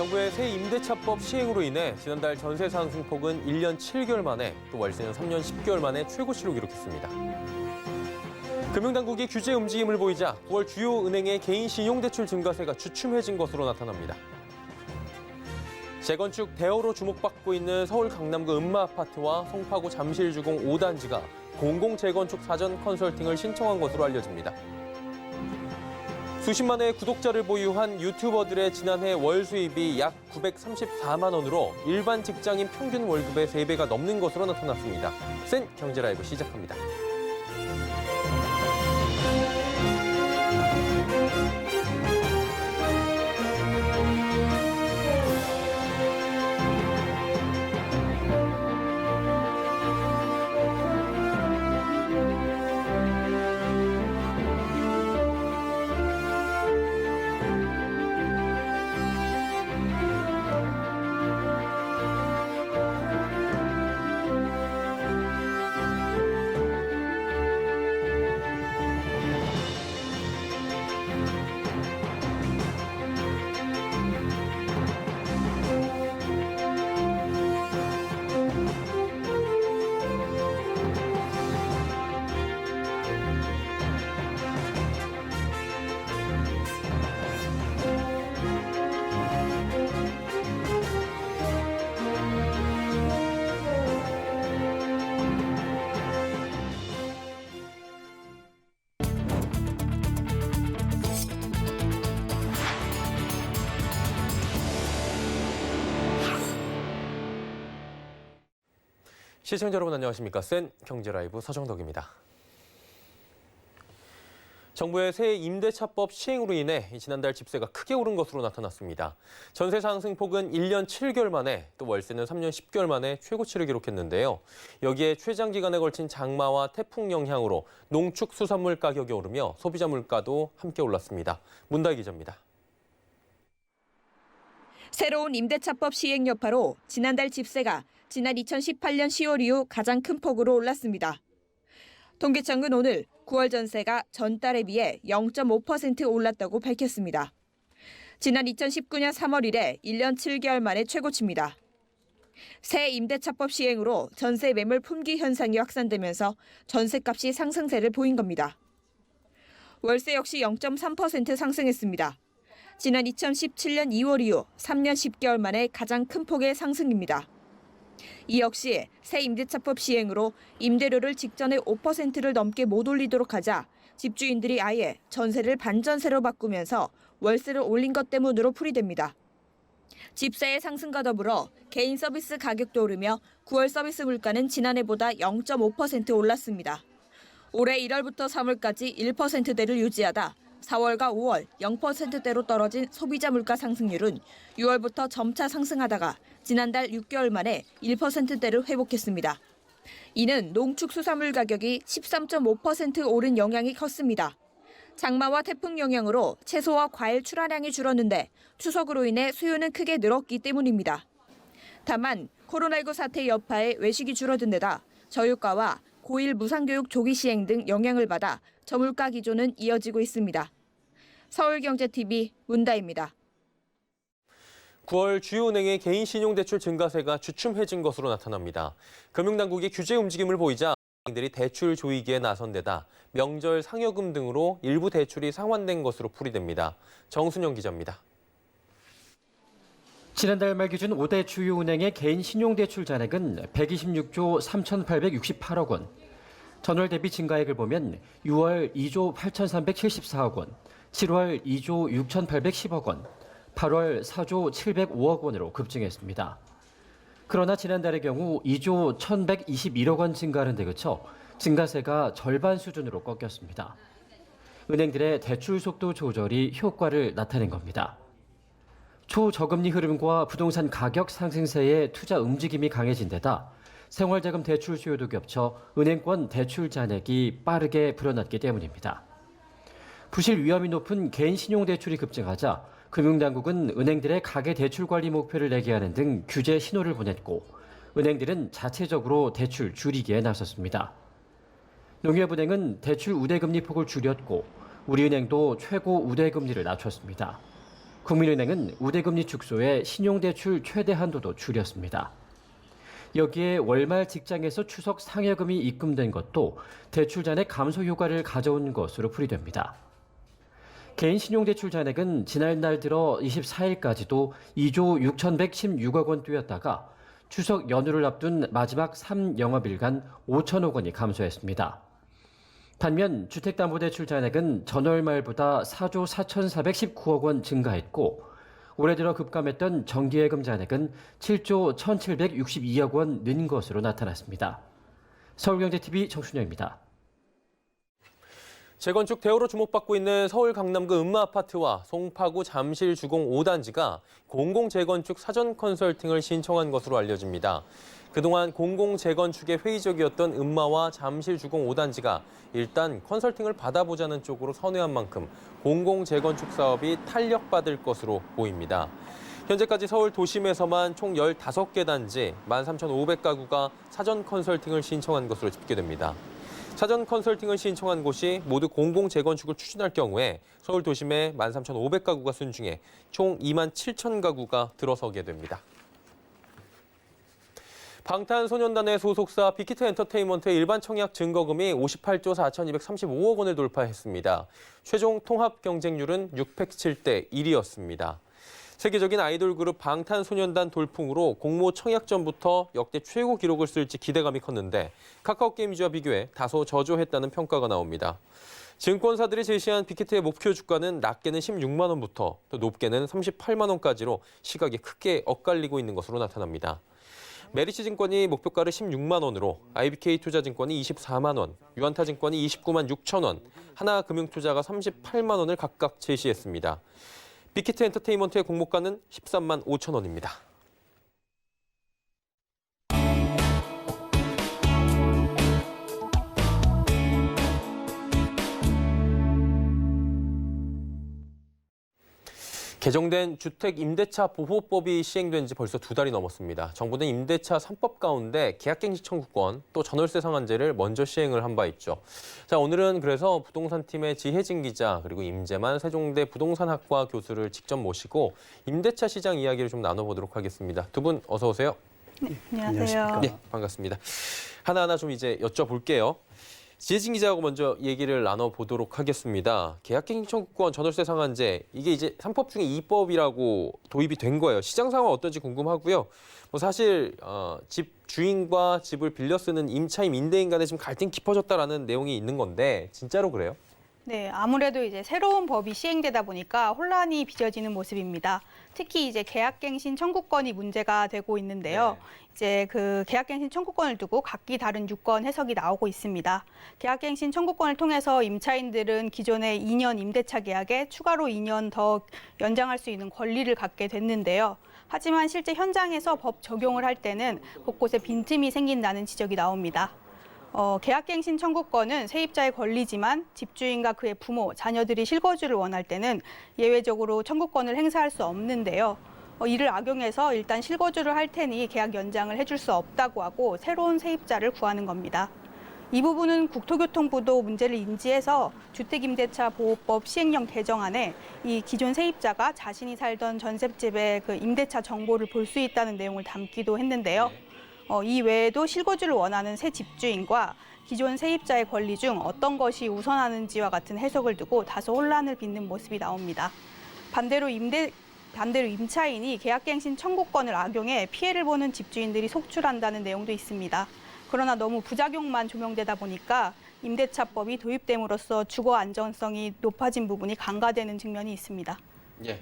정부의 새 임대차법 시행으로 인해 지난달 전세 상승폭은 1년 7개월 만에, 또 월세는 3년 10개월 만에 최고치로 기록했습니다. 금융당국이 규제 움직임을 보이자 9월 주요 은행의 개인 신용대출 증가세가 주춤해진 것으로 나타납니다. 재건축 대어로 주목받고 있는 서울 강남구 음마아파트와 송파구 잠실주공 5단지가 공공재건축 사전 컨설팅을 신청한 것으로 알려집니다. 수십만의 구독자를 보유한 유튜버들의 지난해 월 수입이 약 934만 원으로 일반 직장인 평균 월급의 3배가 넘는 것으로 나타났습니다. 센 경제라이브 시작합니다. 시청자 여러분 안녕하십니까? 센 경제라이브 서정덕입니다. 정부의 새 임대차법 시행으로 인해 지난달 집세가 크게 오른 것으로 나타났습니다. 전세 상승폭은 1년 7개월 만에, 또 월세는 3년 10개월 만에 최고치를 기록했는데요. 여기에 최장기간에 걸친 장마와 태풍 영향으로 농축수산물 가격이 오르며 소비자 물가도 함께 올랐습니다. 문다희 기자입니다. 새로운 임대차법 시행 여파로 지난달 집세가 지난 2018년 10월 이후 가장 큰 폭으로 올랐습니다. 통계청은 오늘 9월 전세가 전달에 비해 0.5% 올랐다고 밝혔습니다. 지난 2019년 3월 이래 1년 7개월 만에 최고치입니다. 새 임대차법 시행으로 전세 매물 품귀 현상이 확산되면서 전세값이 상승세를 보인 겁니다. 월세 역시 0.3% 상승했습니다. 지난 2017년 2월 이후 3년 10개월 만에 가장 큰 폭의 상승입니다. 이 역시 새 임대차법 시행으로 임대료를 직전에 5%를 넘게 못 올리도록 하자 집주인들이 아예 전세를 반전세로 바꾸면서 월세를 올린 것 때문으로 풀이됩니다. 집세의 상승과 더불어 개인 서비스 가격도 오르며 9월 서비스 물가는 지난해보다 0.5% 올랐습니다. 올해 1월부터 3월까지 1%대를 유지하다 4월과 5월 0%대로 떨어진 소비자 물가 상승률은 6월부터 점차 상승하다가 지난달 6개월 만에 1%대를 회복했습니다. 이는 농축수산물 가격이 13.5% 오른 영향이 컸습니다. 장마와 태풍 영향으로 채소와 과일 출하량이 줄었는데 추석으로 인해 수요는 크게 늘었기 때문입니다. 다만 코로나19 사태 여파에 외식이 줄어든 데다 저유가와 고1 무상교육 조기 시행 등 영향을 받아 저물가 기조는 이어지고 있습니다. 서울경제TV 문다희입니다. 9월 주요 은행의 개인 신용대출 증가세가 주춤해진 것으로 나타납니다. 금융당국이 규제 움직임을 보이자 은행들이 대출 조이기에 나선 데다 명절 상여금 등으로 일부 대출이 상환된 것으로 풀이됩니다. 정순영 기자입니다. 지난달 말 기준 5대 주요 은행의 개인 신용대출 잔액은 126조 3,868억 원. 전월 대비 증가액을 보면 6월 2조 8,374억 원, 7월 2조 6,810억 원, 8월 4조 705억 원으로 급증했습니다. 그러나 지난달의 경우 2조 1,121억 원 증가하는 데 그쳐 증가세가 절반 수준으로 꺾였습니다. 은행들의 대출 속도 조절이 효과를 나타낸 겁니다. 초저금리 흐름과 부동산 가격 상승세에 투자 움직임이 강해진 데다 생활자금 대출 수요도 겹쳐 은행권 대출 잔액이 빠르게 불어났기 때문입니다. 부실 위험이 높은 개인 신용대출이 급증하자 금융당국은 은행들의 가계대출 관리 목표를 내게 하는 등 규제 신호를 보냈고 은행들은 자체적으로 대출 줄이기에 나섰습니다. 농협은행은 대출 우대금리 폭을 줄였고 우리은행도 최고 우대금리를 낮췄습니다. 국민은행은 우대금리 축소에 신용대출 최대 한도도 줄였습니다. 여기에 월말 직장에서 추석 상여금이 입금된 것도 대출 잔액 감소 효과를 가져온 것으로 풀이됩니다. 개인 신용대출 잔액은 지난달 들어 24일까지도 2조 6,116억 원 뛰었다가 추석 연휴를 앞둔 마지막 3영업일간 5천억 원이 감소했습니다. 반면 주택담보대출 잔액은 전월 말보다 4조 4,419억 원 증가했고 올해 들어 급감했던 정기예금 잔액은 7조 1,762억 원 는 것으로 나타났습니다. 서울경제TV 정순영입니다. 재건축 대우로 주목받고 있는 서울 강남구 음마아파트와 송파구 잠실 주공 5단지가 공공재건축 사전 컨설팅을 신청한 것으로 알려집니다. 그동안 공공재건축에 회의적이었던 음마와 잠실 주공 5단지가 일단 컨설팅을 받아보자는 쪽으로 선회한 만큼 공공재건축 사업이 탄력받을 것으로 보입니다. 현재까지 서울 도심에서만 총 15개 단지 13,500가구가 사전 컨설팅을 신청한 것으로 집계됩니다. 사전 컨설팅을 신청한 곳이 모두 공공재건축을 추진할 경우에 서울 도심에 13,500가구가 순중해 총 27,000가구가 들어서게 됩니다. 방탄소년단의 소속사 빅히트 엔터테인먼트의 일반 청약 증거금이 58조 4,235억 원을 돌파했습니다. 최종 통합 경쟁률은 607대 1이었습니다. 세계적인 아이돌 그룹 방탄소년단 돌풍으로 공모 청약 전부터 역대 최고 기록을 쓸지 기대감이 컸는데 카카오 게임즈와 비교해 다소 저조했다는 평가가 나옵니다. 증권사들이 제시한 빅히트의 목표 주가는 낮게는 16만 원부터 또 높게는 38만 원까지로 시각이 크게 엇갈리고 있는 것으로 나타납니다. 메리츠증권이 목표가를 16만 원으로, IBK투자증권이 24만 원, 유한타증권이 29만 6천 원, 하나금융투자가 38만 원을 각각 제시했습니다. 빅히트 엔터테인먼트의 공모가는 13만 5천 원입니다. 개정된 주택임대차 보호법이 시행된 지 벌써 2달이 넘었습니다. 정부는 임대차 3법 가운데 계약갱신 청구권 또 전월세 상한제를 먼저 시행을 한 바 있죠. 자, 오늘은 그래서 부동산팀의 지혜진 기자 그리고 임재만 세종대 부동산학과 교수를 직접 모시고 임대차 시장 이야기를 좀 나눠보도록 하겠습니다. 두 분 어서 오세요. 네, 안녕하세요. 네, 반갑습니다. 하나하나 좀 이제 여쭤볼게요. 지혜진 기자하고 먼저 얘기를 나눠보도록 하겠습니다. 계약갱신 청구권 전월세 상한제, 이게 이제 3법 중에 2법이라고 도입이 된 거예요. 시장 상황 어떤지 궁금하고요. 뭐 사실 집 주인과 집을 빌려 쓰는 임차인, 임대인 간에 지금 갈등이 깊어졌다라는 내용이 있는 건데 진짜로 그래요? 네, 아무래도 이제 새로운 법이 시행되다 보니까 혼란이 빚어지는 모습입니다. 특히 이제 계약갱신 청구권이 문제가 되고 있는데요. 이제 그 계약갱신 청구권을 두고 각기 다른 유권 해석이 나오고 있습니다. 계약갱신 청구권을 통해서 임차인들은 기존의 2년 임대차 계약에 추가로 2년 더 연장할 수 있는 권리를 갖게 됐는데요. 하지만 실제 현장에서 법 적용을 할 때는 곳곳에 빈틈이 생긴다는 지적이 나옵니다. 계약갱신 청구권은 세입자의 권리지만 집주인과 그의 부모, 자녀들이 실거주를 원할 때는 예외적으로 청구권을 행사할 수 없는데요. 이를 악용해서 일단 실거주를 할 테니 계약 연장을 해줄 수 없다고 하고 새로운 세입자를 구하는 겁니다. 이 부분은 국토교통부도 문제를 인지해서 주택임대차 보호법 시행령 개정안에 이 기존 세입자가 자신이 살던 전셋집의 그 임대차 정보를 볼 수 있다는 내용을 담기도 했는데요. 이 외에도 실거주를 원하는 새 집주인과 기존 세입자의 권리 중 어떤 것이 우선하는지와 같은 해석을 두고 다소 혼란을 빚는 모습이 나옵니다. 반대로 임차인이 계약갱신 청구권을 악용해 피해를 보는 집주인들이 속출한다는 내용도 있습니다. 그러나 너무 부작용만 조명되다 보니까 임대차법이 도입됨으로써 주거 안정성이 높아진 부분이 간과되는 측면이 있습니다. 예.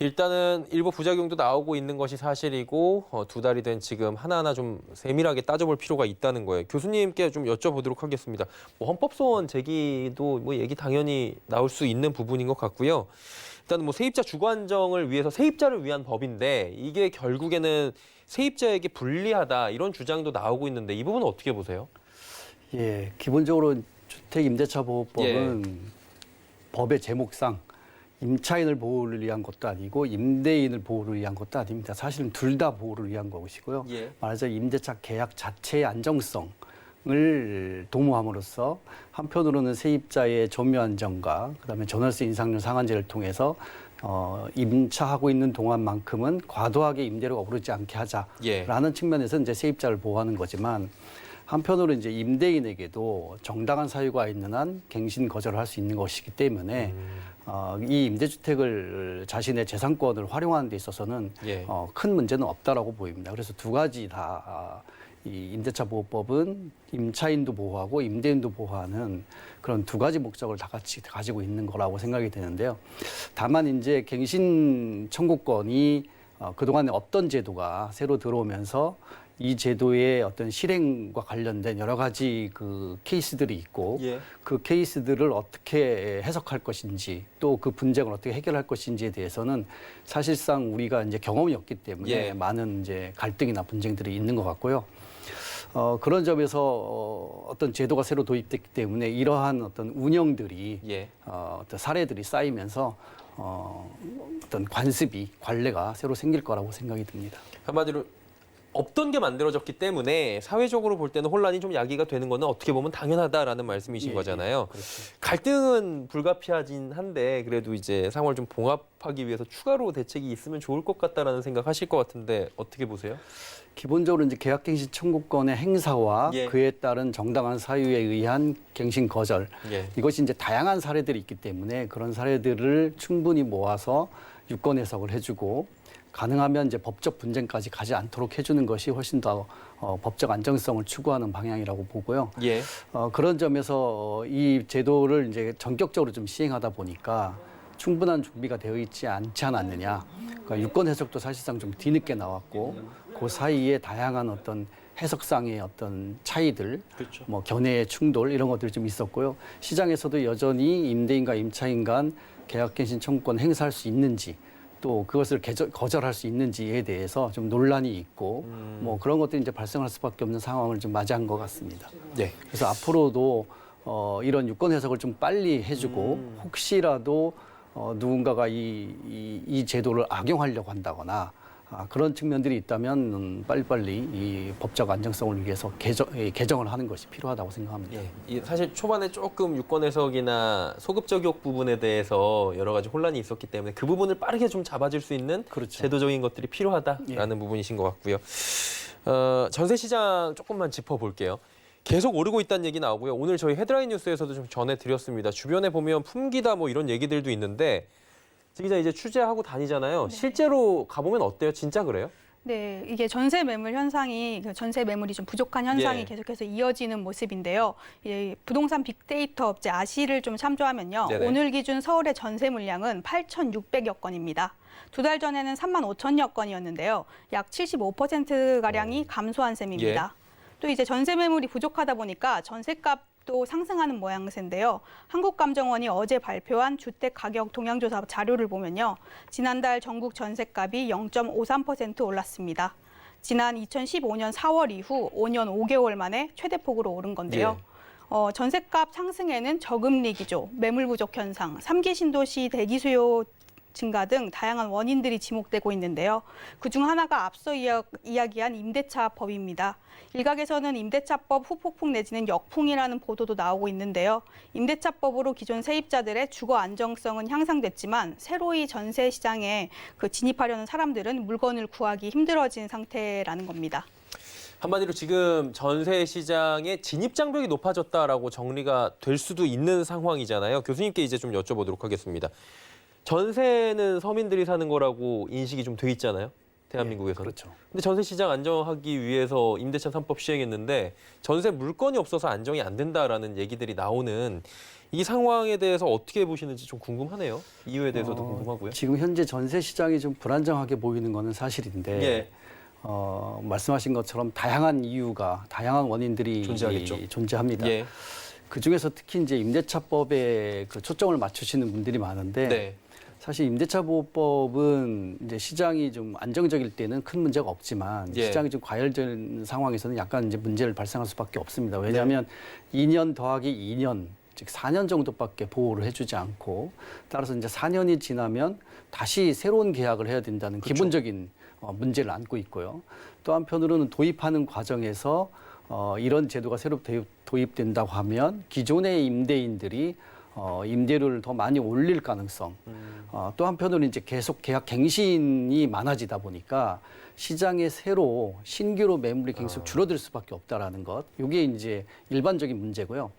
일단은 일부 부작용도 나오고 있는 것이 사실이고 2달이 된 지금 하나하나 좀 세밀하게 따져볼 필요가 있다는 거예요. 교수님께 좀 여쭤보도록 하겠습니다. 뭐 헌법소원 제기도 뭐 얘기 당연히 나올 수 있는 부분인 것 같고요. 일단 뭐 세입자 주거 안정을 위해서 세입자를 위한 법인데 이게 결국에는 세입자에게 불리하다 이런 주장도 나오고 있는데 이 부분은 어떻게 보세요? 예, 기본적으로 주택임대차보호법은 법의 제목상 임차인을 보호를 위한 것도 아니고 임대인을 보호를 위한 것도 아닙니다. 사실은 둘 다 보호를 위한 것이고요. 말하자면 임대차 계약 자체의 안정성을 도모함으로써 한편으로는 세입자의 점유 안정과 그다음에 전월세 인상률 상한제를 통해서 임차하고 있는 동안만큼은 과도하게 임대료가 오르지 않게 하자라는 측면에서 이제 세입자를 보호하는 거지만 한편으로 이제 임대인에게도 정당한 사유가 있는 한 갱신 거절을 할 수 있는 것이기 때문에 이 임대주택을 자신의 재산권을 활용하는 데 있어서는 큰 문제는 없다라고 보입니다. 그래서 두 가지 다 이 임대차 보호법은 임차인도 보호하고 임대인도 보호하는 그런 두 가지 목적을 다 같이 가지고 있는 거라고 생각이 되는데요. 다만 이제 갱신 청구권이 그동안에 어떤 제도가 새로 들어오면서 이 제도의 어떤 실행과 관련된 여러 가지 그 케이스들이 있고 그 케이스들을 어떻게 해석할 것인지 또 그 분쟁을 어떻게 해결할 것인지에 대해서는 사실상 우리가 이제 경험이 없기 때문에 많은 이제 갈등이나 분쟁들이 있는 것 같고요. 그런 점에서 어떤 제도가 새로 도입됐기 때문에 이러한 어떤 운영들이 어떤 사례들이 쌓이면서 어떤 관례가 새로 생길 거라고 생각이 듭니다. 한마디로 없던 게 만들어졌기 때문에 사회적으로 볼 때는 혼란이 좀 야기가 되는 거는 어떻게 보면 당연하다라는 말씀이신 거잖아요. 그렇죠. 갈등은 불가피하긴 한데 그래도 이제 상황을 좀 봉합하기 위해서 추가로 대책이 있으면 좋을 것 같다라는 생각하실 것 같은데 어떻게 보세요? 기본적으로 이제 계약갱신 청구권의 행사와 그에 따른 정당한 사유에 의한 갱신 거절 이것이 이제 다양한 사례들이 있기 때문에 그런 사례들을 충분히 모아서 유권 해석을 해주고 가능하면 이제 법적 분쟁까지 가지 않도록 해주는 것이 훨씬 더 법적 안정성을 추구하는 방향이라고 보고요. 그런 점에서 이 제도를 이제 전격적으로 좀 시행하다 보니까 충분한 준비가 되어 있지 않지 않았느냐. 그러니까 유권 해석도 사실상 좀 뒤늦게 나왔고 그 사이에 다양한 어떤 해석상의 어떤 차이들, 뭐 견해의 충돌 이런 것들이 좀 있었고요. 시장에서도 여전히 임대인과 임차인 간 계약갱신 청구권 행사할 수 있는지 또 그것을 거절할 수 있는지에 대해서 좀 논란이 있고 뭐 그런 것들이 이제 발생할 수밖에 없는 상황을 좀 맞이한 것 같습니다. 그래서 앞으로도 이런 유권 해석을 좀 빨리 해주고 혹시라도 누군가가 이 제도를 악용하려고 한다거나 그런 측면들이 있다면 빨리빨리 이 법적 안정성을 위해서 개정을 하는 것이 필요하다고 생각합니다. 사실 초반에 조금 유권 해석이나 소급 적용 부분에 대해서 여러 가지 혼란이 있었기 때문에 그 부분을 빠르게 좀 잡아줄 수 있는 제도적인 것들이 필요하다라는 부분이신 것 같고요. 전세 시장 조금만 짚어볼게요. 계속 오르고 있다는 얘기 나오고요. 오늘 저희 헤드라인 뉴스에서도 좀 전해드렸습니다. 주변에 보면 품귀다 뭐 이런 얘기들도 있는데 기자 이제 취재하고 다니잖아요. 실제로 가보면 어때요? 진짜 그래요? 네, 이게 전세 매물 현상이 전세 매물이 좀 부족한 현상이 계속해서 이어지는 모습인데요. 부동산 빅데이터 업체 아시를 좀 참조하면요. 오늘 기준 서울의 전세 물량은 8,600여 건입니다. 두 달 전에는 35,000여 건이었는데요. 약 75%가량이 감소한 셈입니다. 또 이제 전세 매물이 부족하다 보니까 전세값도 상승하는 모양새인데요. 한국감정원이 어제 발표한 주택가격 동향조사 자료를 보면요. 지난달 전국 전세값이 0.53% 올랐습니다. 지난 2015년 4월 이후 5년 5개월 만에 최대폭으로 오른 건데요. 전세값 상승에는 저금리 기조, 매물 부족 현상, 3기 신도시 대기 수요 증가 등 다양한 원인들이 지목되고 있는데요. 그중 하나가 앞서 이야기한 임대차법입니다. 일각에서는 임대차법 후폭풍 내지는 역풍이라는 보도도 나오고 있는데요. 임대차법으로 기존 세입자들의 주거 안정성은 향상됐지만 새로이 전세 시장에 진입하려는 사람들은 물건을 구하기 힘들어진 상태라는 겁니다. 한마디로 지금 전세 시장의 진입 장벽이 높아졌다라고 정리가 될 수도 있는 상황이잖아요. 교수님께 이제 좀 여쭤보도록 하겠습니다. 전세는 서민들이 사는 거라고 인식이 좀 돼 있잖아요. 대한민국에서는. 그렇죠. 근데 전세 시장 안정하기 위해서 임대차 3법 시행했는데 전세 물건이 없어서 안정이 안 된다라는 얘기들이 나오는 이 상황에 대해서 어떻게 보시는지 좀 궁금하네요. 이유에 대해서도 궁금하고요. 지금 현재 전세 시장이 좀 불안정하게 보이는 것은 사실인데 말씀하신 것처럼 다양한 이유가 다양한 원인들이 존재합니다. 그중에서 특히 이제 임대차법에 초점을 맞추시는 분들이 많은데 사실 임대차보호법은 이제 시장이 좀 안정적일 때는 큰 문제가 없지만 시장이 좀 과열된 상황에서는 약간 이제 문제를 발생할 수밖에 없습니다. 왜냐하면 2년 더하기 2년, 즉 4년 정도밖에 보호를 해주지 않고 따라서 이제 4년이 지나면 다시 새로운 계약을 해야 된다는 기본적인 문제를 안고 있고요. 또 한편으로는 도입하는 과정에서 이런 제도가 새로 도입된다고 하면 기존의 임대인들이 임대료를 더 많이 올릴 가능성. 또 한편으로 이제 계속 계약 갱신이 많아지다 보니까 시장에 새로 신규로 매물이 계속 줄어들 수밖에 없다라는 것. 이게 이제 일반적인 문제고요.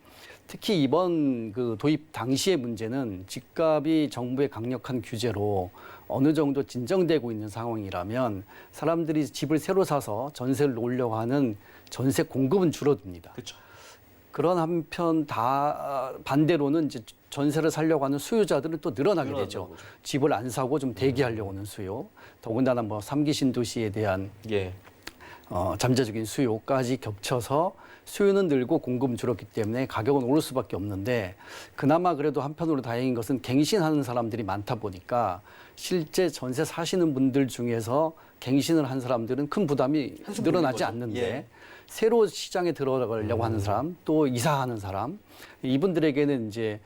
특히 이번 그 도입 당시의 문제는 집값이 정부의 강력한 규제로 어느 정도 진정되고 있는 상황이라면 사람들이 집을 새로 사서 전세를 놓으려고 하는 전세 공급은 줄어듭니다. 그렇죠. 그런 한편 반대로는 이제 전세를 살려고 하는 수요자들은 또 늘어나게 되죠. 거죠. 집을 안 사고 좀 대기하려고 하는 수요. 더군다나 뭐 3기 신도시에 대한 예. 잠재적인 수요까지 겹쳐서 수요는 늘고 공급은 줄었기 때문에 가격은 오를 수밖에 없는데 그나마 그래도 한편으로 다행인 것은 갱신하는 사람들이 많다 보니까 실제 전세 사시는 분들 중에서 갱신을 한 사람들은 큰 부담이 늘어나지 않는데 예. 새로 시장에 들어가려고 하는 사람 또 이사하는 사람 이분들에게는 이제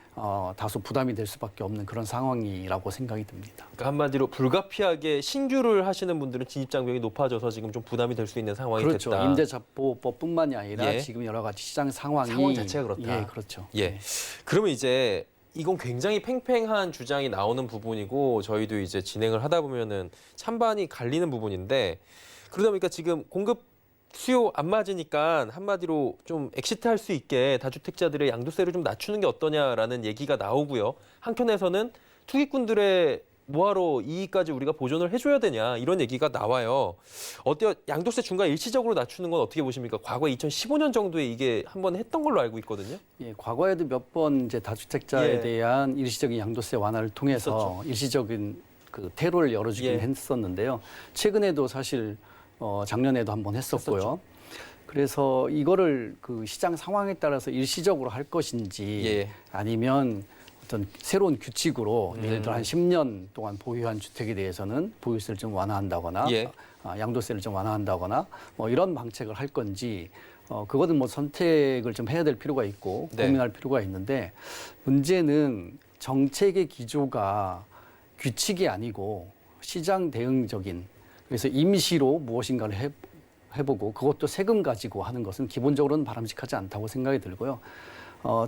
다소 부담이 될 수밖에 없는 그런 상황이라고 생각이 듭니다. 그러니까 한마디로 불가피하게 신규를 하시는 분들은 진입장벽이 높아져서 지금 좀 부담이 될 수 있는 상황이 그렇죠. 됐다. 임대차보법뿐만이 아니라 예. 지금 여러 가지 시장 상황이 상황 자체가 그렇다. 예, 그렇죠. 예. 그러면 이제 이건 굉장히 팽팽한 주장이 나오는 부분이고 저희도 이제 진행을 하다 보면은 찬반이 갈리는 부분인데 그러다 보니까 지금 공급 수요 안 맞으니까 한마디로 좀 엑시트할 수 있게 다주택자들의 양도세를 좀 낮추는 게 어떠냐라는 얘기가 나오고요. 한편에서는 투기꾼들의 뭐하러 이익까지 우리가 보존을 해줘야 되냐 이런 얘기가 나와요. 어때요? 양도세 중과 일시적으로 낮추는 건 어떻게 보십니까? 과거 2015년 정도에 이게 한번 했던 걸로 알고 있거든요. 예, 과거에도 몇 번 이제 다주택자에 예. 대한 일시적인 양도세 완화를 통해서 일시적인 그 테러를 열어주긴 예. 했었는데요. 최근에도 사실 작년에도 한번 했었고요. 그래서 이거를 그 시장 상황에 따라서 일시적으로 할 것인지 예. 아니면 어떤 새로운 규칙으로 예를 들어 한 10년 동안 보유한 주택에 대해서는 보유세를 좀 완화한다거나 예. 양도세를 좀 완화한다거나 뭐 이런 방책을 할 건지 그거는 뭐 선택을 좀 해야 될 필요가 있고 네. 고민할 필요가 있는데 문제는 정책의 기조가 규칙이 아니고 시장 대응적인 그래서 임시로 무엇인가를 해보고 그것도 세금 가지고 하는 것은 기본적으로는 바람직하지 않다고 생각이 들고요.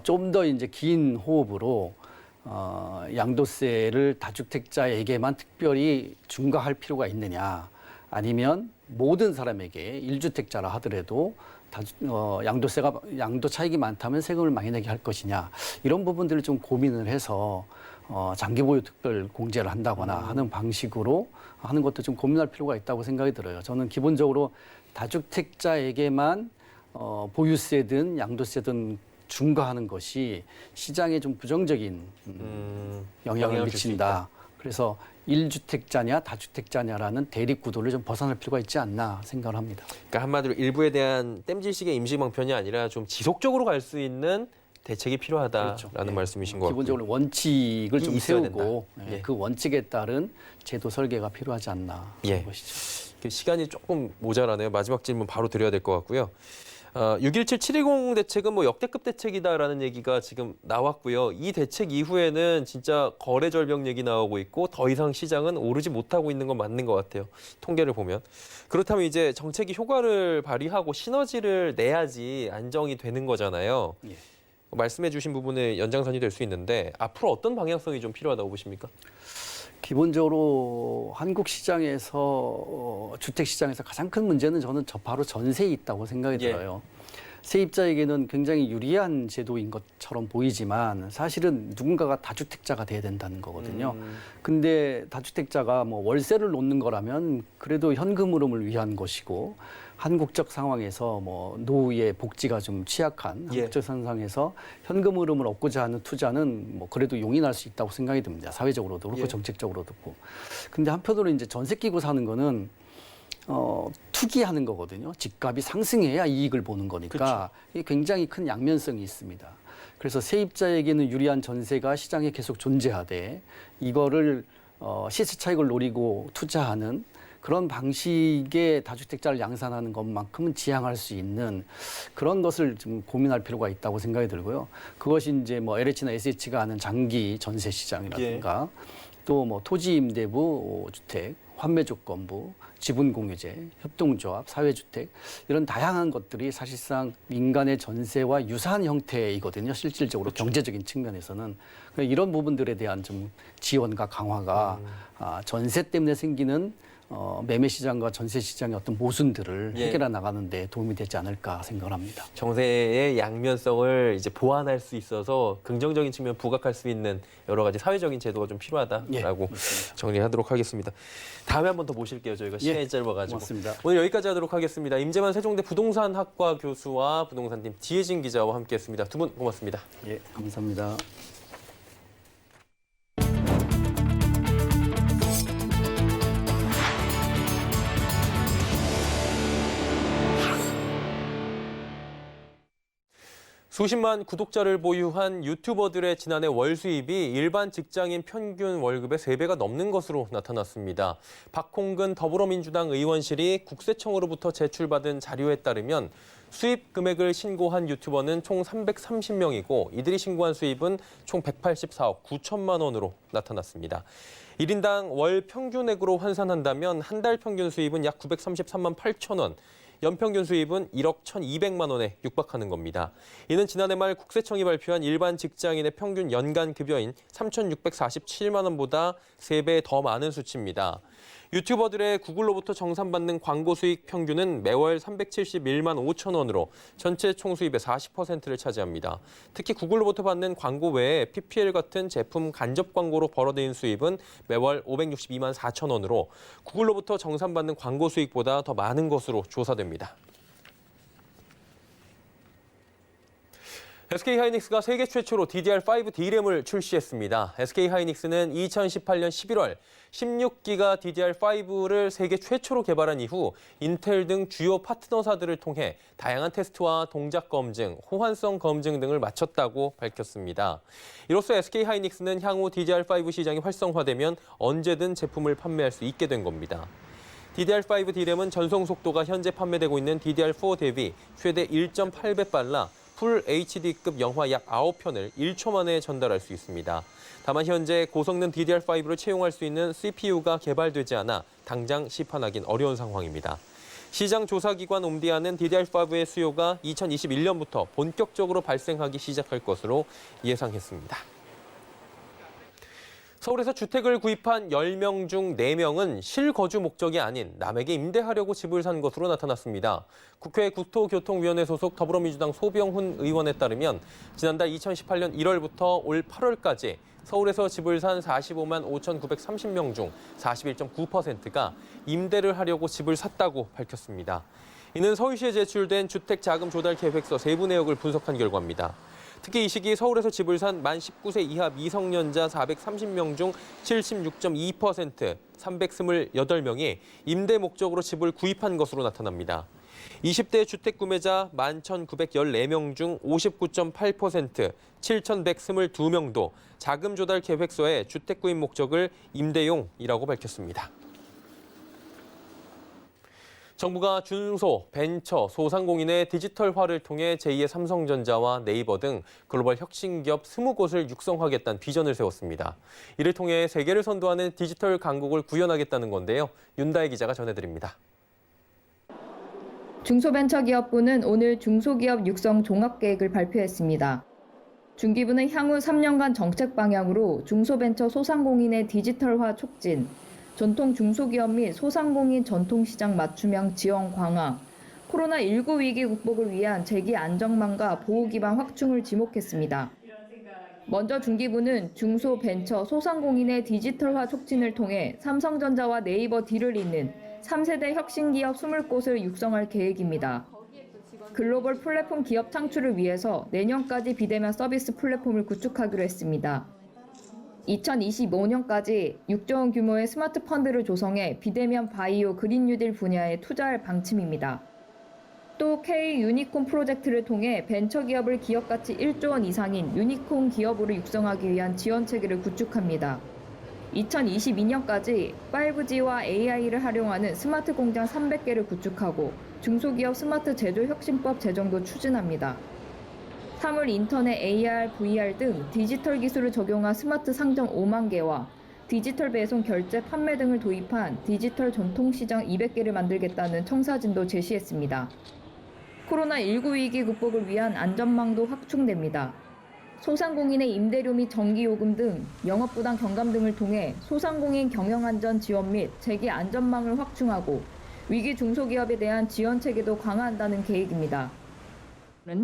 좀 더 이제 긴 호흡으로 양도세를 다주택자에게만 특별히 중과할 필요가 있느냐 아니면 모든 사람에게 1주택자라 하더라도 양도 차익이 많다면 세금을 많이 내게 할 것이냐 이런 부분들을 좀 고민을 해서 장기 보유 특별 공제를 한다거나 하는 방식으로 하는 것도 좀 고민할 필요가 있다고 생각이 들어요. 저는 기본적으로 다주택자에게만 보유세든 양도세든 중과하는 것이 시장에 좀 부정적인 영향을 미친다. 그래서 1주택자냐 다주택자냐라는 대립 구도를 좀 벗어날 필요가 있지 않나 생각을 합니다. 그러니까 한마디로 일부에 대한 땜질식의 임시 방편이 아니라 좀 지속적으로 갈 수 있는 대책이 필요하다라는 그렇죠. 말씀이신 것 같고요. 기본적으로 원칙을 좀 있어야 세우고 된다. 예. 그 원칙에 따른 제도 설계가 필요하지 않나 예. 하는 것이죠. 시간이 조금 모자라네요. 마지막 질문 바로 드려야 될 것 같고요. 6.17-720 대책은 뭐 역대급 대책이다라는 얘기가 지금 나왔고요. 이 대책 이후에는 진짜 거래 절벽 얘기 나오고 있고 더 이상 시장은 오르지 못하고 있는 건 맞는 것 같아요. 통계를 보면. 그렇다면 이제 정책이 효과를 발휘하고 시너지를 내야지 안정이 되는 거잖아요. 예. 말씀해 주신 부분의 연장선이 될 수 있는데 앞으로 어떤 방향성이 좀 필요하다고 보십니까? 기본적으로 한국 시장에서 주택 시장에서 가장 큰 문제는 저는 바로 전세에 있다고 생각이 예. 들어요. 세입자에게는 굉장히 유리한 제도인 것처럼 보이지만 사실은 누군가가 다주택자가 돼야 된다는 거거든요. 근데 다주택자가 뭐 월세를 놓는 거라면 그래도 현금 흐름을 위한 것이고 한국적 상황에서 뭐 노후의 복지가 좀 취약한 예. 한국적 상황에서 현금 흐름을 얻고자 하는 투자는 뭐 그래도 용인할 수 있다고 생각이 듭니다. 사회적으로도 그렇고 예. 정책적으로도 그렇고. 근데 한편으로 이제 전세 끼고 사는 거는 투기하는 거거든요. 집값이 상승해야 이익을 보는 거니까 이게 굉장히 큰 양면성이 있습니다. 그래서 세입자에게는 유리한 전세가 시장에 계속 존재하되 이거를 시세 차익을 노리고 투자하는 그런 방식의 다주택자를 양산하는 것만큼은 지향할 수 있는 그런 것을 좀 고민할 필요가 있다고 생각이 들고요. 그것이 이제 뭐 LH나 SH가 하는 장기 전세 시장이라든가 또 뭐 토지 임대부 주택 환매조건부, 지분공유제, 협동조합, 사회주택 이런 다양한 것들이 사실상 민간의 전세와 유사한 형태이거든요. 실질적으로 경제적인 측면에서는 이런 부분들에 대한 좀 지원과 강화가 전세 때문에 생기는 매매 시장과 전세 시장의 어떤 모순들을 해결해 나가는 데 도움이 되지 않을까 생각을 합니다. 정세의 양면성을 이제 보완할 수 있어서 긍정적인 측면 부각할 수 있는 여러 가지 사회적인 제도가 좀 필요하다라고 정리하도록 하겠습니다. 다음에 한 번 더 모실게요. 저희가 시간이 짧아가지고. 고맙습니다. 오늘 여기까지 하도록 하겠습니다. 임재만 세종대 부동산학과 교수와 부동산팀 지혜진 기자와 함께했습니다. 두 분 고맙습니다. 예, 감사합니다. 수십만 구독자를 보유한 유튜버들의 지난해 월 수입이 일반 직장인 평균 월급의 3배가 넘는 것으로 나타났습니다. 박홍근 더불어민주당 의원실이 국세청으로부터 제출받은 자료에 따르면 수입 금액을 신고한 유튜버는 총 330명이고 이들이 신고한 수입은 총 184억 9천만 원으로 나타났습니다. 1인당 월 평균액으로 환산한다면 한 달 평균 수입은 약 933만 8천 원, 연평균 수입은 1억 1,200만 원에 육박하는 겁니다. 이는 지난해 말 국세청이 발표한 일반 직장인의 평균 연간 급여인 3,647만 원보다 3배 더 많은 수치입니다. 유튜버들의 구글로부터 정산받는 광고 수익 평균은 매월 371만 5천 원으로 전체 총 수입의 40%를 차지합니다. 특히 구글로부터 받는 광고 외에 PPL 같은 제품 간접 광고로 벌어들인 수입은 매월 562만 4천 원으로 구글로부터 정산받는 광고 수익보다 더 많은 것으로 조사됩니다. SK하이닉스가 세계 최초로 DDR5 D램을 출시했습니다. SK하이닉스는 2018년 11월 16기가 DDR5를 세계 최초로 개발한 이후 인텔 등 주요 파트너사들을 통해 다양한 테스트와 동작 검증, 호환성 검증 등을 마쳤다고 밝혔습니다. 이로써 SK하이닉스는 향후 DDR5 시장이 활성화되면 언제든 제품을 판매할 수 있게 된 겁니다. DDR5 D램은 전송 속도가 현재 판매되고 있는 DDR4 대비 최대 1.8배 빨라 풀 HD급 영화 약 9편을 1초 만에 전달할 수 있습니다. 다만 현재 고성능 DDR5를 채용할 수 있는 CPU가 개발되지 않아 당장 시판하긴 어려운 상황입니다. 시장 조사기관 옴디아는 DDR5의 수요가 2021년부터 본격적으로 발생하기 시작할 것으로 예상했습니다. 서울에서 주택을 구입한 10명 중 4명은 실거주 목적이 아닌 남에게 임대하려고 집을 산 것으로 나타났습니다. 국회 국토교통위원회 소속 더불어민주당 소병훈 의원에 따르면 지난달 2018년 1월부터 올 8월까지 서울에서 집을 산 45만 5,930명 중 41.9%가 임대를 하려고 집을 샀다고 밝혔습니다. 이는 서울시에 제출된 주택자금조달계획서 세부 내역을 분석한 결과입니다. 특히 이 시기 서울에서 집을 산 만 19세 이하 미성년자 430명 중 76.2%, 328명이 임대 목적으로 집을 구입한 것으로 나타납니다. 20대 주택 구매자 11,914명 중 59.8%, 7,122명도 자금 조달 계획서에 주택 구입 목적을 임대용이라고 밝혔습니다. 정부가 중소, 벤처, 소상공인의 디지털화를 통해 제2의 삼성전자와 네이버 등 글로벌 혁신기업 20곳을 육성하겠다는 비전을 세웠습니다. 이를 통해 세계를 선도하는 디지털 강국을 구현하겠다는 건데요. 윤다혜 기자가 전해드립니다. 중소벤처기업부는 오늘 중소기업 육성 종합계획을 발표했습니다. 중기부는 향후 3년간 정책 방향으로 중소벤처 소상공인의 디지털화 촉진, 전통 중소기업 및 소상공인 전통시장 맞춤형 지원 강화, 코로나19 위기 극복을 위한 재기 안정망과 보호 기반 확충을 지목했습니다. 먼저 중기부는 중소, 벤처, 소상공인의 디지털화 촉진을 통해 삼성전자와 네이버 D를 잇는 3세대 혁신기업 20곳을 육성할 계획입니다. 글로벌 플랫폼 기업 창출을 위해서 내년까지 비대면 서비스 플랫폼을 구축하기로 했습니다. 2025년까지 6조 원 규모의 스마트 펀드를 조성해 비대면 바이오 그린 뉴딜 분야에 투자할 방침입니다. 또 K 유니콘 프로젝트를 통해 벤처기업을 기업가치 1조 원 이상인 유니콘 기업으로 육성하기 위한 지원 체계를 구축합니다. 2022년까지 5G와 AI를 활용하는 스마트 공장 300개를 구축하고 중소기업 스마트 제조 혁신법 제정도 추진합니다. 사물 인터넷 AR, VR 등 디지털 기술을 적용한 스마트 상점 5만 개와 디지털 배송, 결제, 판매 등을 도입한 디지털 전통시장 200개를 만들겠다는 청사진도 제시했습니다. 코로나19 위기 극복을 위한 안전망도 확충됩니다. 소상공인의 임대료 및 전기요금 등 영업부당 경감 등을 통해 소상공인 경영안전 지원 및 재기 안전망을 확충하고 위기 중소기업에 대한 지원 체계도 강화한다는 계획입니다.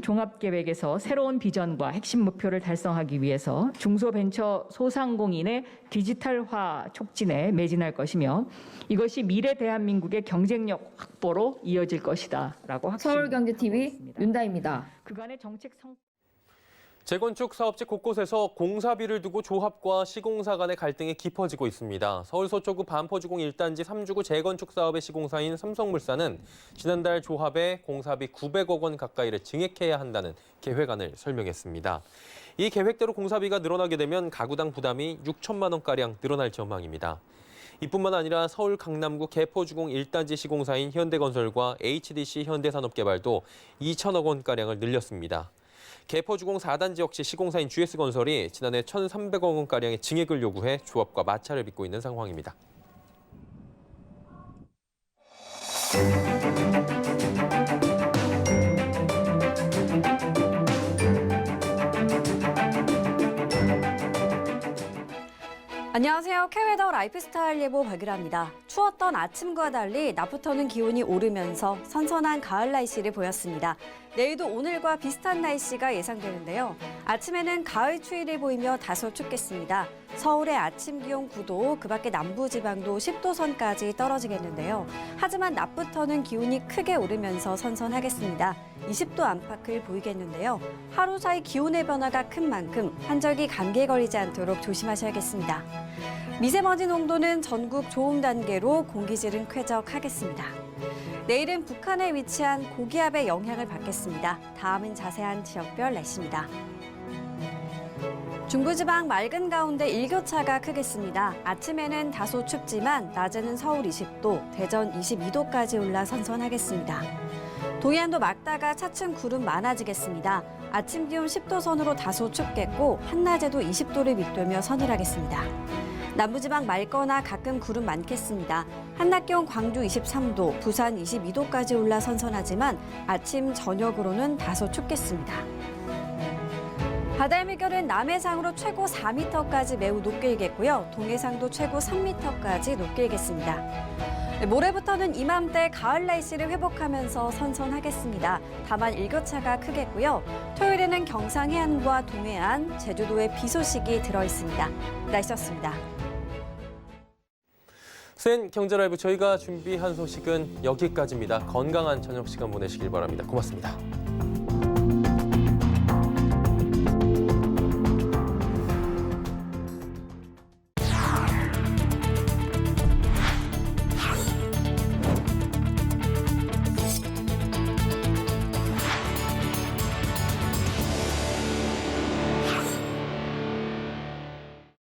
종합계획에서 새로운 비전과 핵심 목표를 달성하기 위해서 중소벤처 소상공인의 디지털화 촉진에 매진할 것이며 이것이 미래 대한민국의 경쟁력 확보로 이어질 것이다라고 확신합니다. 서울경제TV 윤다입니다. 그간의 정책 성 재건축 사업지 곳곳에서 공사비를 두고 조합과 시공사 간의 갈등이 깊어지고 있습니다. 서울 서초구 반포주공 1단지 3주구 재건축 사업의 시공사인 삼성물산은 지난달 조합에 공사비 900억 원 가까이를 증액해야 한다는 계획안을 설명했습니다. 이 계획대로 공사비가 늘어나게 되면 가구당 부담이 6천만 원가량 늘어날 전망입니다. 이뿐만 아니라 서울 강남구 개포주공 1단지 시공사인 현대건설과 HDC 현대산업개발도 2천억 원가량을 늘렸습니다. 개포주공 4단지 역시 시공사인 GS건설이 지난해 1,300억 원가량의 증액을 요구해 조합과 마찰을 빚고 있는 상황입니다. 안녕하세요. K웨더 라이프스타일 예보 박유라입니다. 추웠던 아침과 달리 낮부터는 기온이 오르면서 선선한 가을 날씨를 보였습니다. 내일도 오늘과 비슷한 날씨가 예상되는데요. 아침에는 가을 추위를 보이며 다소 춥겠습니다. 서울의 아침 기온 9도, 그 밖에 남부지방도 10도 선까지 떨어지겠는데요. 하지만 낮부터는 기온이 크게 오르면서 선선하겠습니다. 20도 안팎을 보이겠는데요. 하루 사이 기온의 변화가 큰 만큼 환절기 감기에 걸리지 않도록 조심하셔야겠습니다. 미세먼지 농도는 전국 좋음 단계로 공기질은 쾌적하겠습니다. 내일은 북한에 위치한 고기압의 영향을 받겠습니다. 다음은 자세한 지역별 날씨입니다. 중부지방 맑은 가운데 일교차가 크겠습니다. 아침에는 다소 춥지만 낮에는 서울 20도, 대전 22도까지 올라 선선하겠습니다. 동해안도 맑다가 차츰 구름 많아지겠습니다. 아침 기온 10도 선으로 다소 춥겠고 한낮에도 20도를 밑돌며 서늘하겠습니다. 남부지방 맑거나 가끔 구름 많겠습니다. 한낮 기온 광주 23도, 부산 22도까지 올라 선선하지만 아침 저녁으로는 다소 춥겠습니다. 바다의 물결은 남해상으로 최고 4m까지 매우 높게 일겠고요. 동해상도 최고 3m까지 높게 일겠습니다. 모레부터는 이맘때 가을 날씨를 회복하면서 선선하겠습니다. 다만 일교차가 크겠고요. 토요일에는 경상 해안과 동해안, 제주도에 비 소식이 들어있습니다. 날씨였습니다. 센 경제라이브 저희가 준비한 소식은 여기까지입니다. 건강한 저녁 시간 보내시길 바랍니다. 고맙습니다.